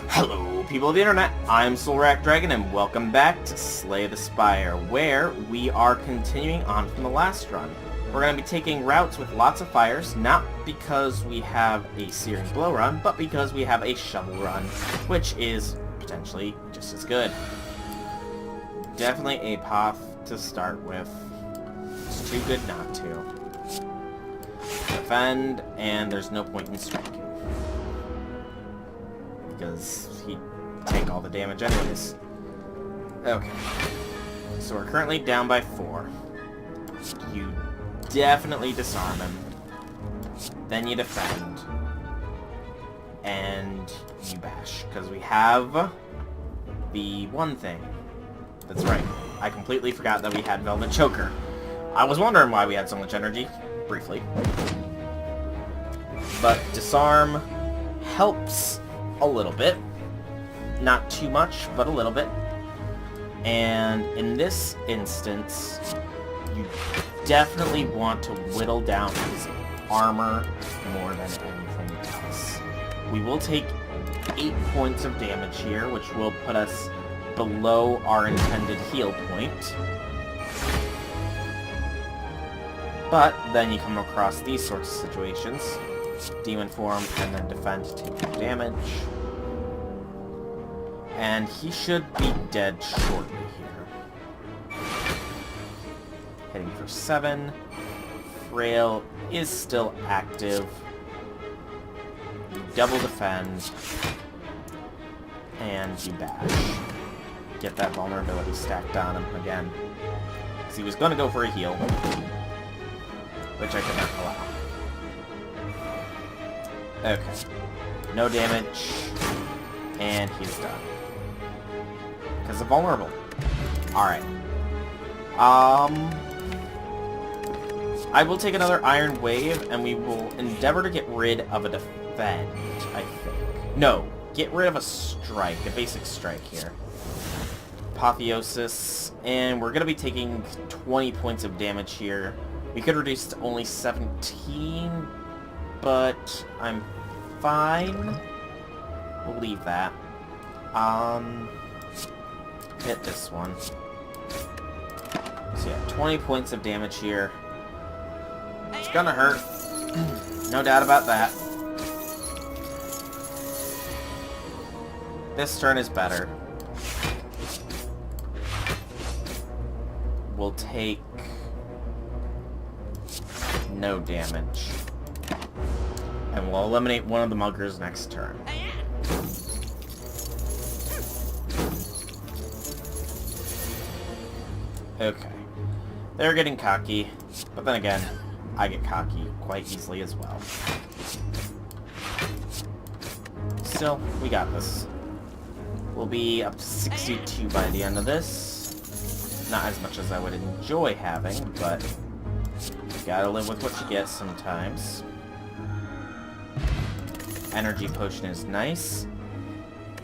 Hello, people of the internet. I'm Soulrack Dragon, and welcome back to Slay the Spire, where we are continuing on from the last run. We're going to be taking routes with lots of fires, not because we have a Searing Blow run, but because we have a Shovel run, which is potentially just as good. Definitely a path to start with. It's too good not to. Defend, and there's no point in striking, because he'd take all the damage anyways. Okay. So we're currently down by 4. You definitely disarm him. Then you defend. And you bash. Because we have the one thing. That's right. I completely forgot that we had Velvet Choker. I was wondering why we had so much energy. Briefly. But disarm helps a little bit. Not too much, but a little bit. And in this instance, you definitely want to whittle down his armor more than anything else. We will take 8 points of damage here, which will put us below our intended heal point. But then you come across these sorts of situations. Demon form, and then defend to take no damage. And he should be dead shortly here. Hitting for 7. Frail is still active. You double defend. And you bash. Get that vulnerability stacked on him again. Because he was going to go for a heal. Which I could not allow. Okay. No damage. And he's done. Because of vulnerable. Alright. I will take another Iron Wave, and we will endeavor to get rid of a defend, I think. No. Get rid of a strike. A basic strike here. Apotheosis. And we're going to be taking 20 points of damage here. We could reduce to only 17, but I'm fine. We'll leave that. Hit this one. So yeah, 20 points of damage here. It's gonna hurt. No doubt about that. This turn is better. We'll take no damage. And we'll eliminate one of the muggers next turn. Okay. They're getting cocky, but then again, I get cocky quite easily as well. Still, we got this. We'll be up to 62 by the end of this. Not as much as I would enjoy having, but you gotta live with what you get sometimes. Energy potion is nice.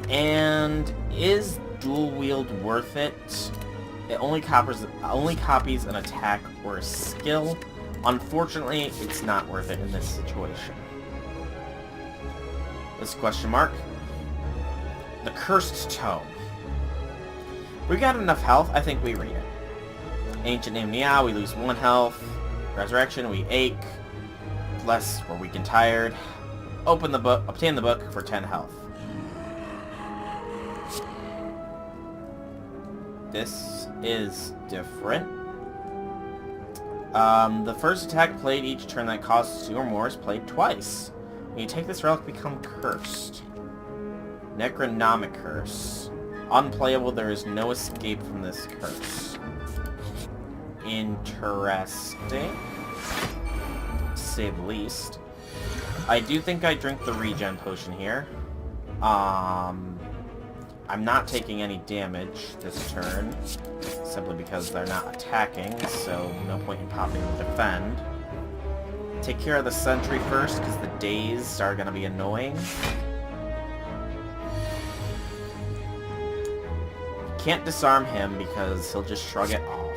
And is dual wield worth it? It only copies an attack or a skill. Unfortunately, it's not worth it in this situation. This question mark. The Cursed Tome. We got enough health, I think we read it. Ancient Amnia, we lose 1 health. Resurrection, we ache. Less, we're weak and tired. Open the book, obtain the book for 10 health. This is different. The first attack played each turn that costs 2 or more is played twice. When you take this relic, become cursed. Necronomic curse. Unplayable, there is no escape from this curse. Interesting. To say the least. I do think I drink the regen potion here. I'm not taking any damage this turn, simply because they're not attacking, so no point in popping the defend. Take care of the sentry first, because the days are going to be annoying. Can't disarm him because he'll just shrug it off.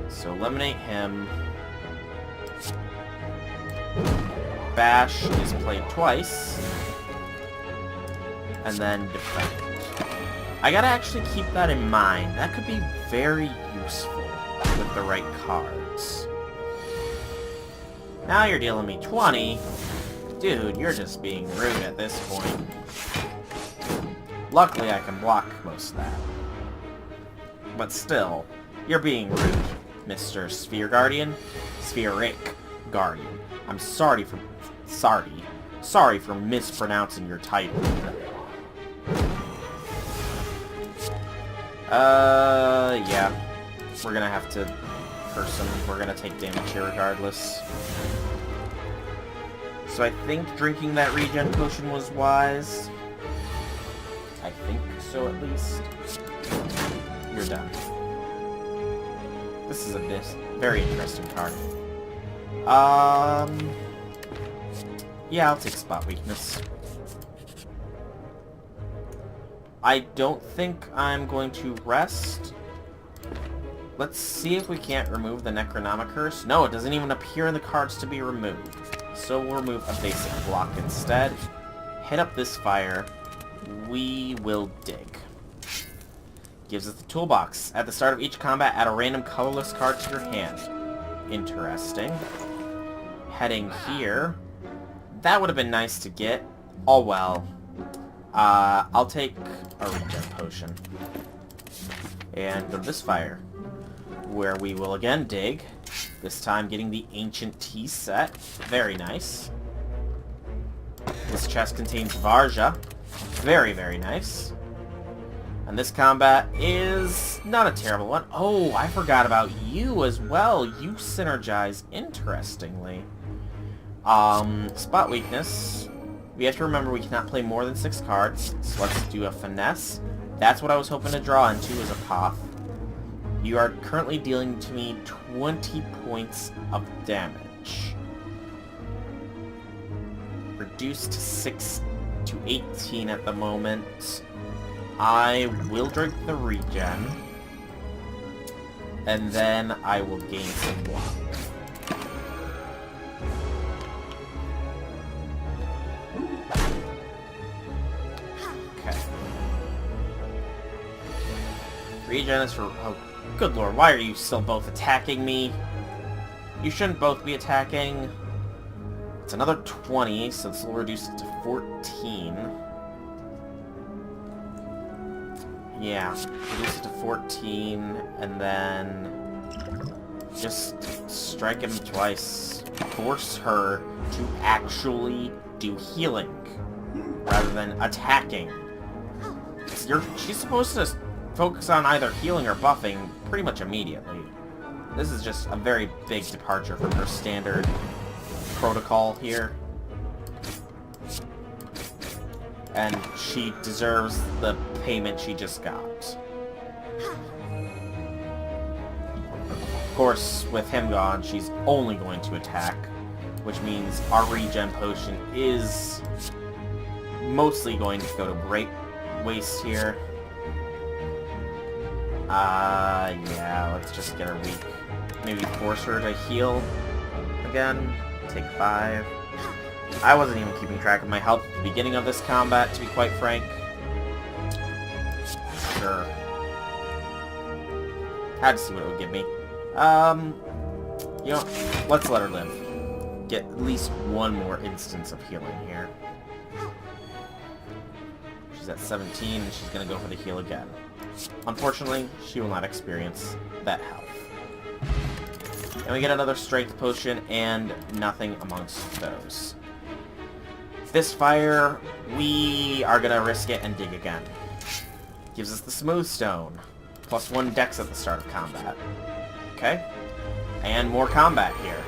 So eliminate him. Bash is played twice. and then defend. I gotta actually keep that in mind. That could be very useful with the right cards. Now you're dealing me 20. Dude, you're just being rude at this point. Luckily, I can block most of that. But still, you're being rude, Mr. Sphere Guardian. Spheric Guardian. I'm sorry for mispronouncing your title. Yeah. We're gonna have to person. We're gonna take damage here regardless. So I think drinking that regen potion was wise. I think so, at least. You're done. This is a very interesting card. Yeah, I'll take spot weakness. I don't think I'm going to rest. Let's see if we can't remove the Necronomicurse. No, it doesn't even appear in the cards to be removed. So we'll remove a basic block instead. Hit up this fire. We will dig. Gives us the toolbox. At the start of each combat, add a random colorless card to your hand. Interesting. Heading here. That would have been nice to get. Oh well. I'll take a regen potion. And go to this fire, where we will again dig. This time getting the Ancient Tea set. Very nice. This chest contains Varja. Very, very nice. And this combat is not a terrible one. Oh, I forgot about you as well. You synergize interestingly. Spot weakness. We have to remember we cannot play more than 6 cards. So let's do a finesse. That's what I was hoping to draw into as a path. You are currently dealing to me 20 points of damage. Reduced to 6 to 18 at the moment. I will drink the regen. And then I will gain some block. Okay. Regen is for... Oh, good lord, why are you still both attacking me? You shouldn't both be attacking. It's another 20, so this will reduce it to 14. Yeah, reduce it to 14, and then just strike him twice. Force her to actually do healing, rather than attacking. She's supposed to focus on either healing or buffing pretty much immediately. This is just a very big departure from her standard protocol here. And she deserves the payment she just got. Of course, with him gone, she's only going to attack, which means our regen potion is mostly going to go to great waste here. Yeah, let's just get her weak. Maybe force her to heal again. Take 5. I wasn't even keeping track of my health at the beginning of this combat, to be quite frank. Sure. Had to see what it would give me. You know, let's let her live. Get at least one more instance of healing here. She's at 17, and she's gonna go for the heal again. Unfortunately, she will not experience that health. And we get another strength potion, and nothing amongst those. This fire, we are gonna risk it and dig again. Gives us the Smooth Stone. +1 dex at the start of combat. Okay. And more combat here.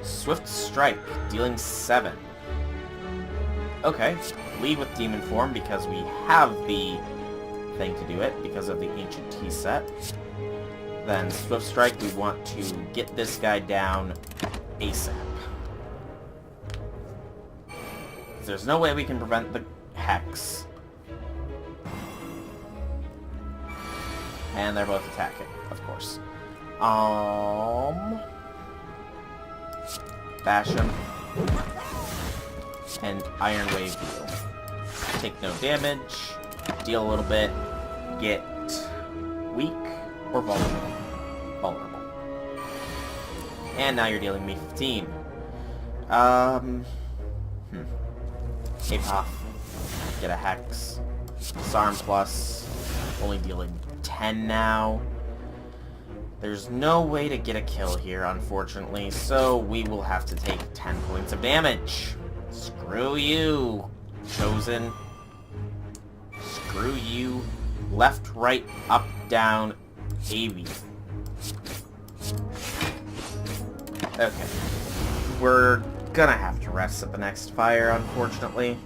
Swift Strike, dealing 7. Okay. Lead with Demon Form because we have the thing to do it because of the Ancient Tea set. Then Swift Strike, we want to get this guy down ASAP. There's no way we can prevent the Hex. And they're both attacking, of course. Bash him. and Iron Wave you. Take no damage, deal a little bit, get weak or vulnerable. Vulnerable. And now you're dealing me 15. Apoth. Get a Hex. Disarm plus. Only dealing 10 now. There's no way to get a kill here, unfortunately, so we will have to take 10 points of damage. Screw you, Chosen. Screw you. Left, right, up, down, AV. Okay. We're gonna have to rest at the next fire, unfortunately.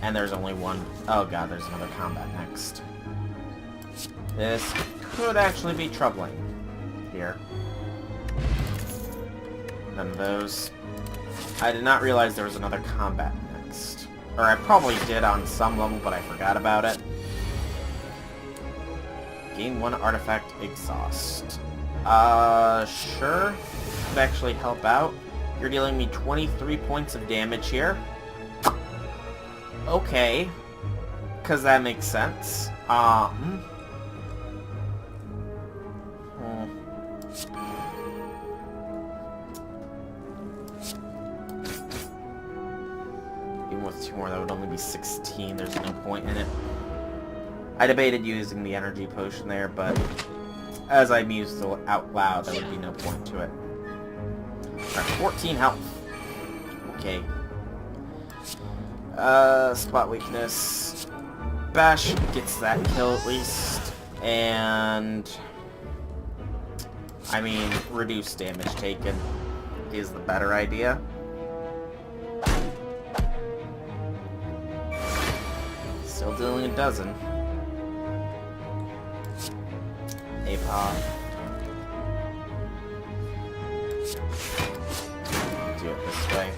And there's only one. Oh god, there's another combat next. This could actually be troubling. Here. None of those. I did not realize there was another combat next. Or I probably did on some level, but I forgot about it. Gain 1 artifact exhaust. Sure. Could actually help out. You're dealing me 23 points of damage here. Okay. Because that makes sense. Even with 2 more, that would only be 16. There's no point in it. I debated using the energy potion there, but as I mused out loud, there would be no point to it. Alright, 14 health. Okay. Spot weakness. Bash gets that kill at least. And I mean, reduced damage taken is the better idea. Still dealing a dozen. Apoth. Do it this way.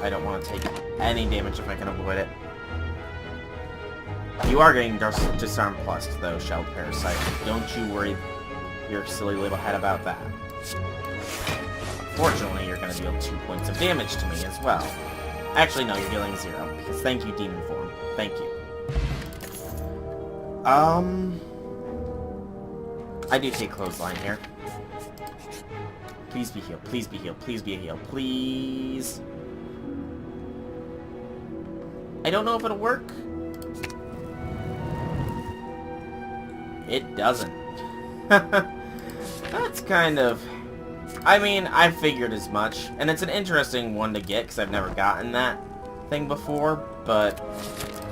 I don't want to take any damage if I can avoid it. You are getting Disarm Plus, though, Shell Parasite. Don't you worry your silly little head about that. Unfortunately, you're going to deal 2 points of damage to me as well. Actually, no, you're dealing 0, because thank you, Demon Form. Thank you. I do take Clothesline here. Please be healed. Please be healed. Please be a heal. Please. I don't know if it'll work. It doesn't. That's kind of... I mean, I figured as much. And it's an interesting one to get, because I've never gotten that thing before. But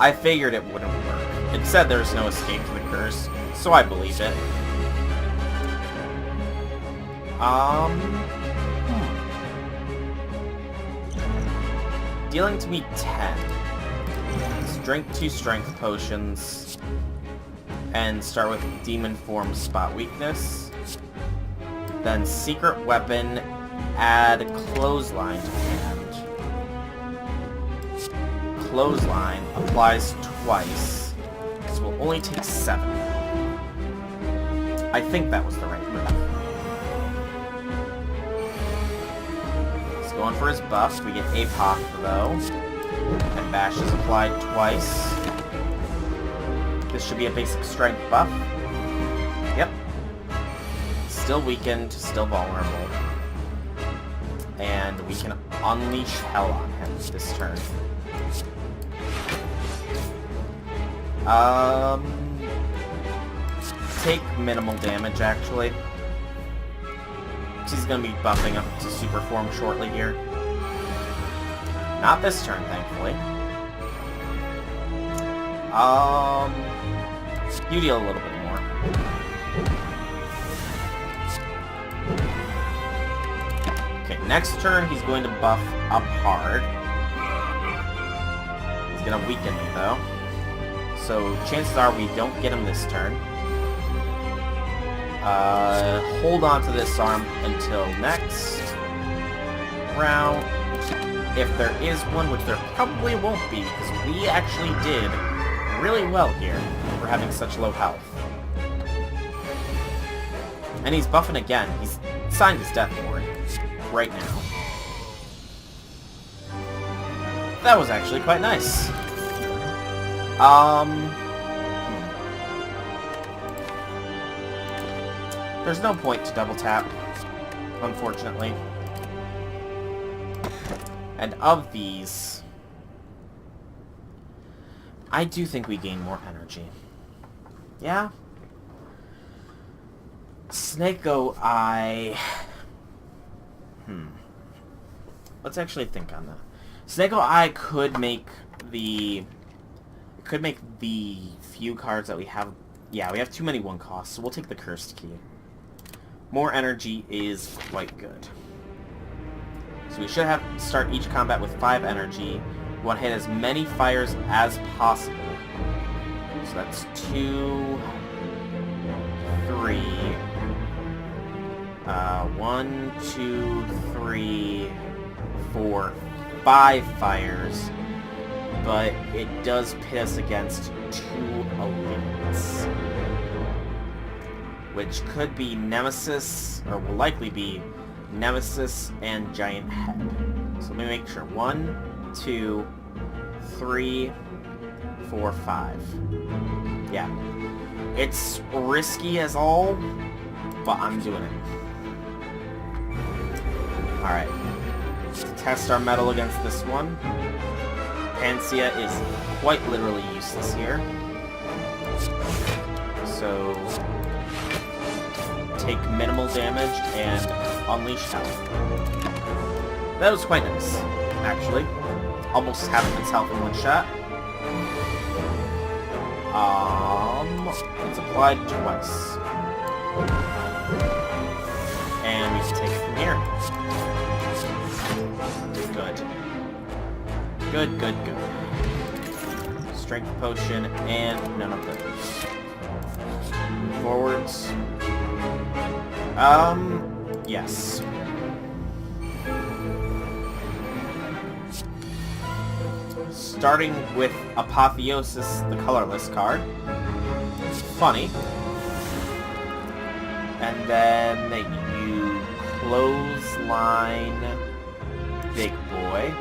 I figured it wouldn't work. It said there's no escape to the curse, so I believed it. Dealing to me 10. Drink 2 strength potions. And start with Demon Form Spot Weakness. Then Secret Weapon, add Clothesline to hand. Clothesline applies twice. So we'll only take 7. I think that was the right move. He's going for his buff. We get Apoth though. And Bash is applied twice. This should be a basic strength buff. Yep. Still weakened, still vulnerable. And we can unleash hell on him this turn. Take minimal damage, actually. He's gonna be buffing up to super form shortly here. Not this turn, thankfully. You deal a little bit more. Okay, next turn he's going to buff up hard. He's gonna weaken me though. So chances are we don't get him this turn. Hold on to this arm until next round. If there is one, which there probably won't be, because we actually did really well here for having such low health. And he's buffing again. He's signed his death warrant right now. That was actually quite nice. There's no point to double tap, unfortunately. And of these, I do think we gain more energy. Yeah? Snake-O Eye... Let's actually think on that. Snake-O Eye could make the... few cards that we have... Yeah, we have too many 1 costs, so we'll take the Cursed Key. More energy is quite good. So we should have start each combat with 5 energy. We want to hit as many fires as possible. So that's 2, 3. 1, 2, 3, 4, 5 fires. But it does pit us against 2 elites. Which could be Nemesis, or will likely be Nemesis and Giant Head. So let me make sure. 1, 2, 3, 4, 5. Yeah. It's risky as all, but I'm doing it. Alright. Let's test our metal against this one. Panacea is quite literally useless here. So... take minimal damage and unleash health. That was quite nice, actually. Almost half of its health in one shot. It's applied twice. And we can take it from here. Good. Good, good, good. Strength potion and none of those. Forwards. Yes. Starting with Apotheosis, the colorless card. Funny. And then you clothesline Big Boy.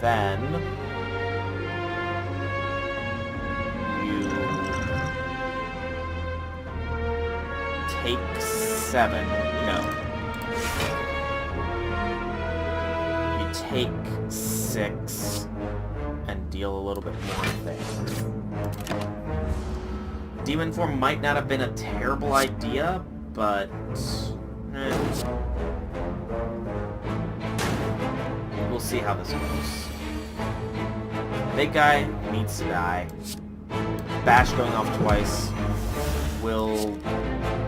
Then take 7. No. You take 6 and deal a little bit more there. Demon form might not have been a terrible idea, but we'll see how this goes. Big guy needs to die. Bash going off twice will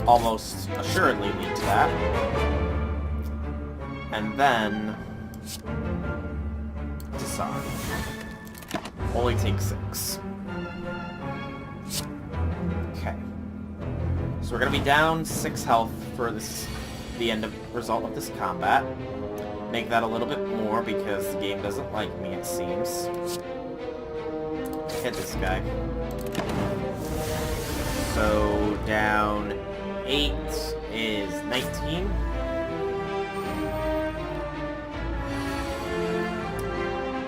almost assuredly lead to that. And then disarm. Only take 6. Okay. So we're gonna be down 6 health for the end of result of this combat. Make that a little bit more because the game doesn't like me, it seems. Hit this guy. So down 8 is 19.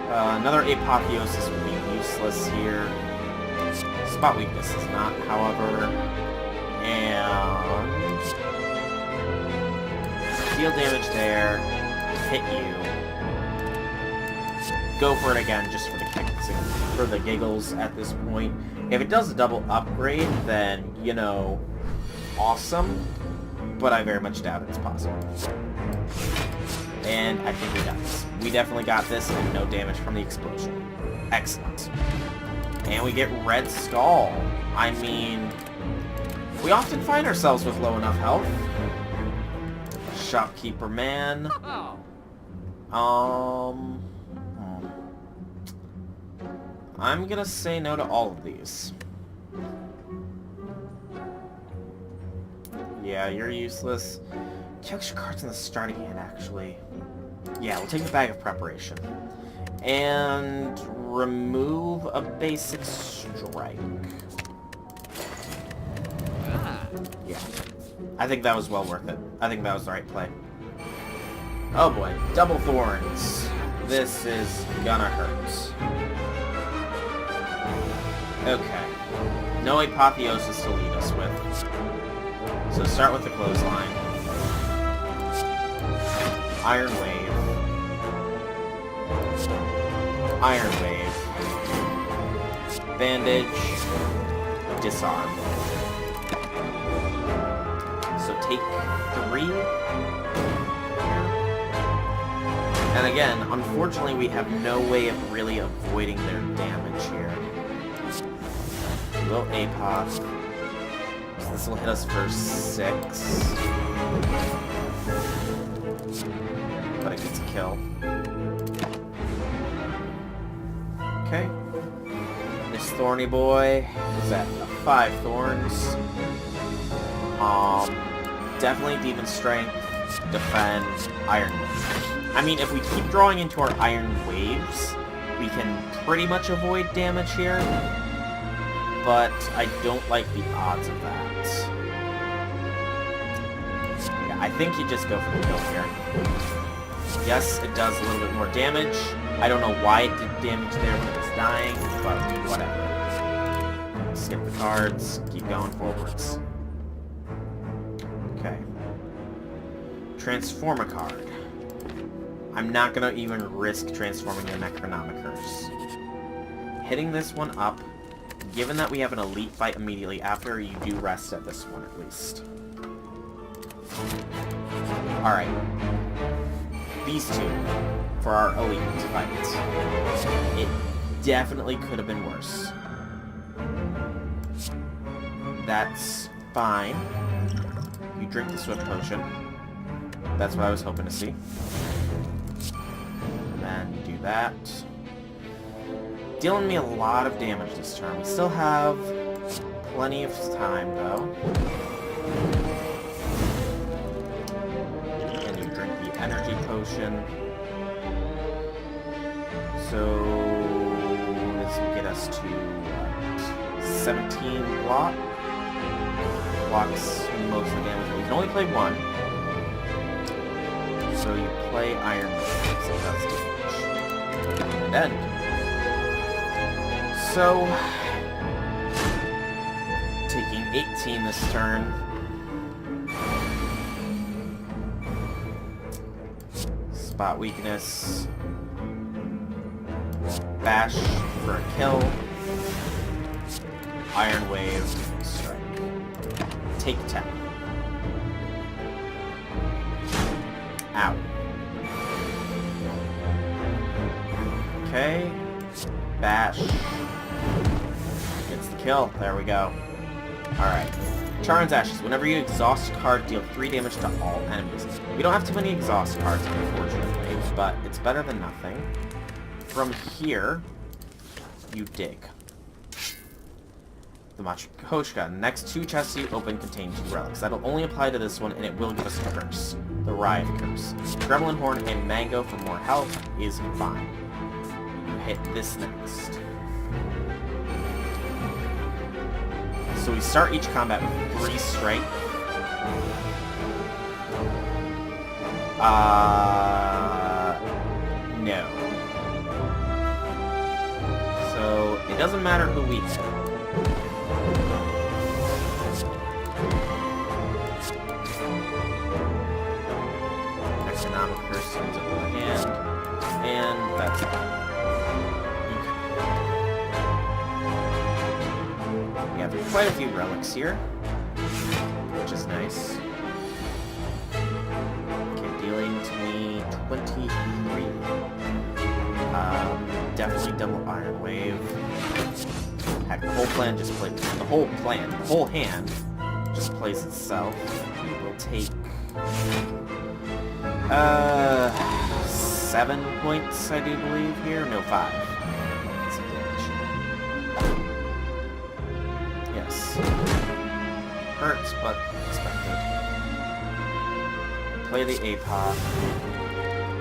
Another Apotheosis would be useless here. Spot weakness is not, however. And deal damage there. Hit you. Go for it again just for the kicks, for the giggles at this point. If it does a double upgrade, then, you know, awesome. But I very much doubt it's possible. And I think we got this. We definitely got this, and no damage from the explosion. Excellent. And we get Red Skull. I mean, we often find ourselves with low enough health. Shopkeeper Man. I'm gonna say no to all of these. Yeah, you're useless. Two extra cards in the starting hand, actually. Yeah, we'll take the Bag of Preparation. And remove a basic strike. Yeah. I think that was well worth it. I think that was the right play. Oh boy, double thorns. This is gonna hurt. Okay. No apotheosis to lead us with. So start with the clothesline. Iron Wave. Iron Wave. Bandage. Disarm. So take 3. And again, unfortunately, we have no way of really avoiding their damage here. Little APOC. So this will hit us for 6. But it gets a kill. Okay. This thorny boy is at 5 thorns. Definitely Demon Strength, Defend, Iron Wave. I mean, if we keep drawing into our Iron Waves, we can pretty much avoid damage here. But I don't like the odds of that. Yeah, I think you just go for the kill here. Yes, it does a little bit more damage. I don't know why it did damage there when it was dying, but whatever. Skip the cards, keep going forwards. Okay. Transform a card. I'm not going to even risk transforming the Necronomicers. Hitting this one up, given that we have an elite fight immediately after, you do rest at this one at least. Alright. These two for our elite fight. It definitely could have been worse. That's fine. You drink the Swift Potion. That's what I was hoping to see. And then you do that. Dealing me a lot of damage this turn. We still have plenty of time, though. And you drink the Energy Potion. So this will get us to 17 block. Blocks most of the damage. We can only play 1. So you play Iron Wave, so that's damage. And end. So, taking 18 this turn. Spot weakness. Bash for a kill. Iron Wave, strike. Take 10. Ow. Okay. Bash. Gets the kill. There we go. Alright. Charon's Ashes. Whenever you exhaust a card, deal 3 damage to all enemies. We don't have too many exhaust cards, unfortunately, but it's better than nothing. From here, you dig. The Matryoshka. Next 2 chests you open contain 2 relics. That'll only apply to this one, and it will give us a curse. The Riot Curse. Gremlin Horn and Mango for more health is fine. You hit this next. So we start each combat with 3 strength. No. So it doesn't matter who we hit. Economic Curse comes up in the hand, and that's it. Okay. We have quite a few relics here, which is nice. Okay, dealing to me 23. Definitely double Iron Wave. Heck, the whole plan just plays. The whole hand just plays itself. We will take 7 points, I do believe here. No, 5. That's some damage. Yes. Hurts, but expected. Play the APOC.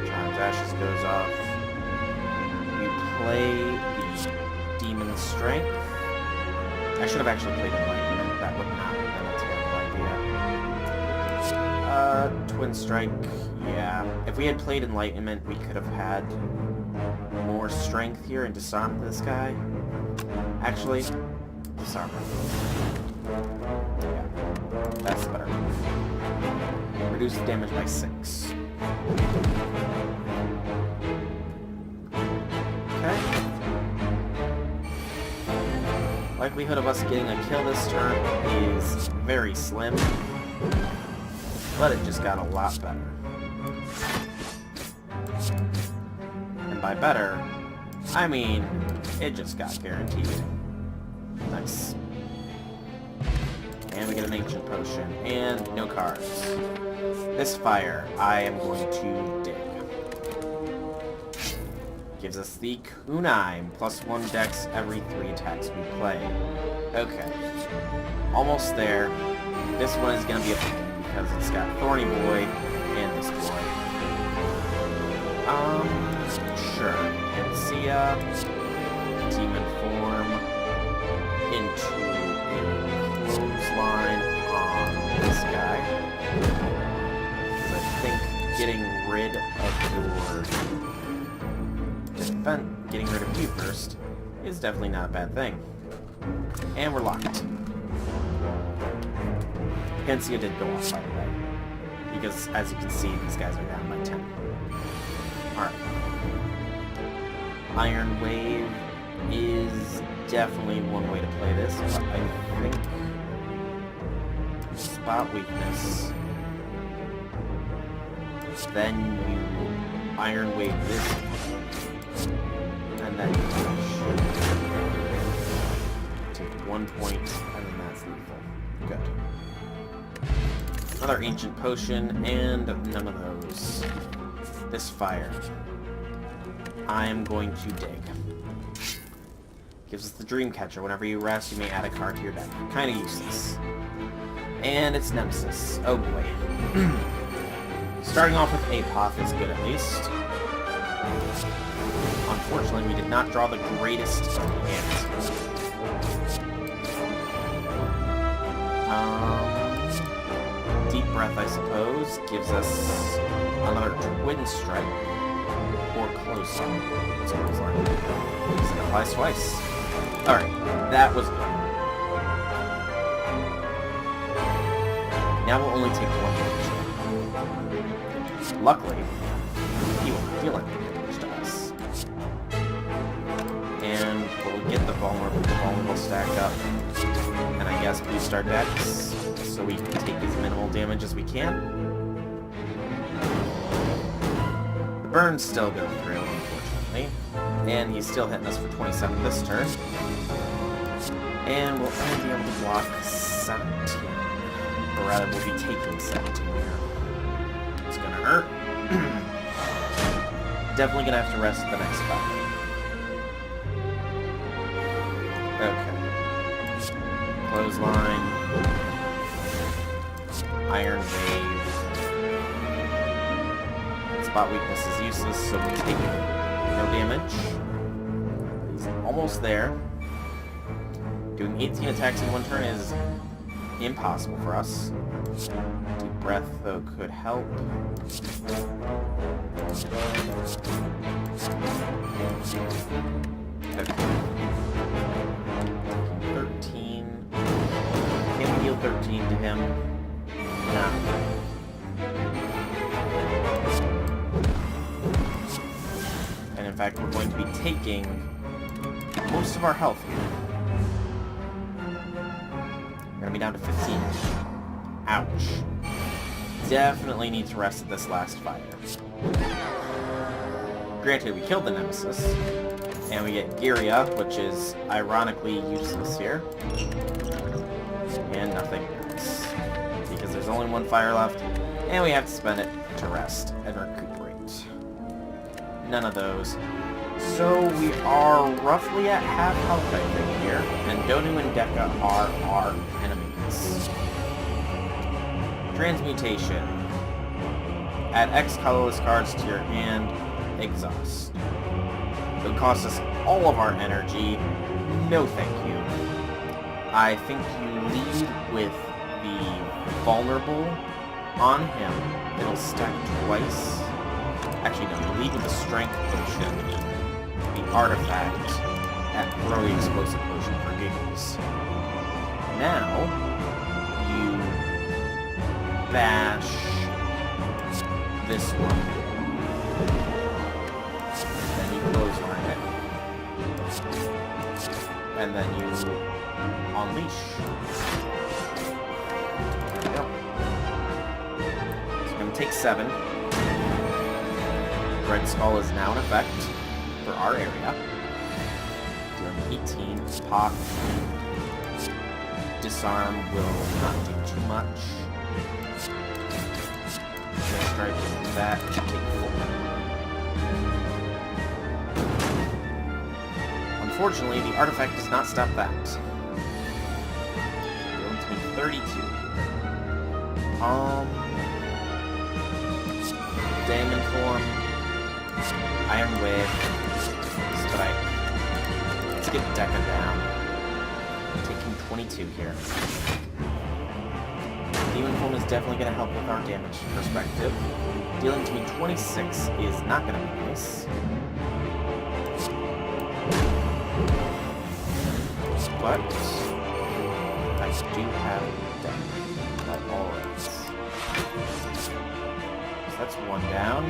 Charon's Ashes goes off. You play the Demon Strength. I should have actually played Enlightenment. That would not have been a terrible idea. Twin Strike, yeah. If we had played Enlightenment, we could have had more strength here and disarmed this guy. Actually, disarm him. Yeah, that's better. Reduce the damage by 6. Okay. Likelihood of us getting a kill this turn is very slim, but it just got a lot better. And by better, I mean it just got guaranteed. Nice. And we get an ancient potion, and no cards. This fire, I am going to dig. Gives us the Kunai, +1 dex every 3 attacks we play. Okay. Almost there. This one is going to be a pain because it's got Thorny Boy and this boy. Sure. Panacea, Demon Form, into a Clothesline on this guy. I think getting rid of getting rid of you first is definitely not a bad thing. And we're locked. Panacea did go off, by the way, because as you can see, these guys are down by 10. Alright. Iron Wave is definitely one way to play this, but I think spot weakness. Then you Iron Wave this, and then you should take 1 point, and then that's lethal. Good. Another ancient potion, and none of those. This fire. I am going to dig. Gives us the Dreamcatcher. Whenever you rest, you may add a card to your deck. Kinda useless. And it's Nemesis. Oh boy. Starting off with Apoth is good at least. Unfortunately, we did not draw the greatest hand. Deep Breath, I suppose, gives us another Twin Strike. Or Clothesline. It's Clothesline. Because it applies twice. Alright, that was good. Now we'll only take 1 damage. Luckily, he won't deal any damage to us. And we'll get the vulnerable stacked up. And I guess boost our decks so we can take as minimal damage as we can. The burn's still going through, unfortunately. And he's still hitting us for 27 this turn. And we'll only be able to block 17. Or rather, we'll be taking 17 here. It's gonna hurt. Definitely gonna have to rest the next fight. Okay. Clothesline. Iron Wave. Spot weakness is useless, so we take no damage. He's almost there. Doing 18 attacks in 1 turn is impossible for us. Deep Breath, though, could help. Okay. 13. Can we deal 13 to him? No. And in fact, we're going to be taking most of our health here. We're gonna be down to 15. Ouch. Definitely need to rest at this last fire. Granted, we killed the Nemesis, and we get Giria, which is ironically useless here. And nothing else. Because there's only 1 fire left, and we have to spend it to rest and recuperate. None of those. So we are roughly at half health, I think, here, and Donu and Deka are our enemies. Transmutation. Add X colorless cards to your hand. Exhaust. It would cost us all of our energy. No thank you. I think you lead with the vulnerable on him, it'll stack twice. Actually, no, you lead with the Strength Potion, the Artifact, and throw the Explosive Potion for giggles. Now, you bash this one. Then you clothesline it. And then you unleash. There we go. It's going to take 7. Red Skull is now in effect for our area. Doing 18. Pop. Disarm will not do too much. Strike with that. Take 4. Unfortunately, the artifact does not stop that. Going to be 32. Diamond form. Iron Wave. Strike. Let's get Deca down. Taking 22 here. Demon form is definitely going to help with our damage perspective. Dealing to me 26 is not going to be nice. But I do have that. Alright. So that's 1 down.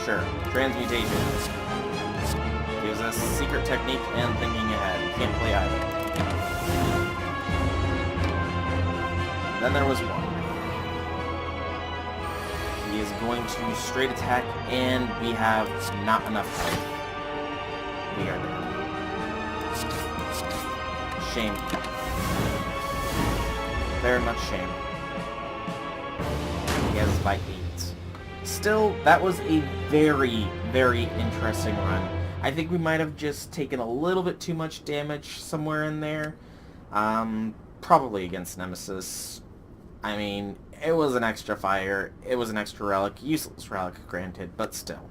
Sure. Transmutation. Gives us secret technique and thinking ahead. Can't play either. Then there was 1. He is going to straight attack, and we have not enough health. We are dead. Shame. Very much shame. He has by 8. Still, that was a very, very interesting run. I think we might have just taken a little bit too much damage somewhere in there. Probably against Nemesis. I mean, it was an extra fire. It was an extra relic. Useless relic, granted, but still.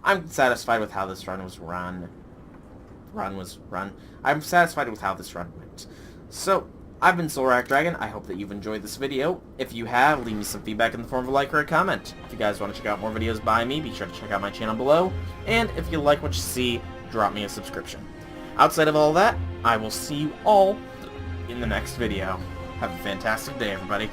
I'm satisfied with how this run was run. I'm satisfied with how this run went. So, I've been Soulrack Dragon. I hope that you've enjoyed this video. If you have, leave me some feedback in the form of a like or a comment. If you guys want to check out more videos by me, be sure to check out my channel below. And if you like what you see, drop me a subscription. Outside of all that, I will see you all in the next video. Have a fantastic day, everybody.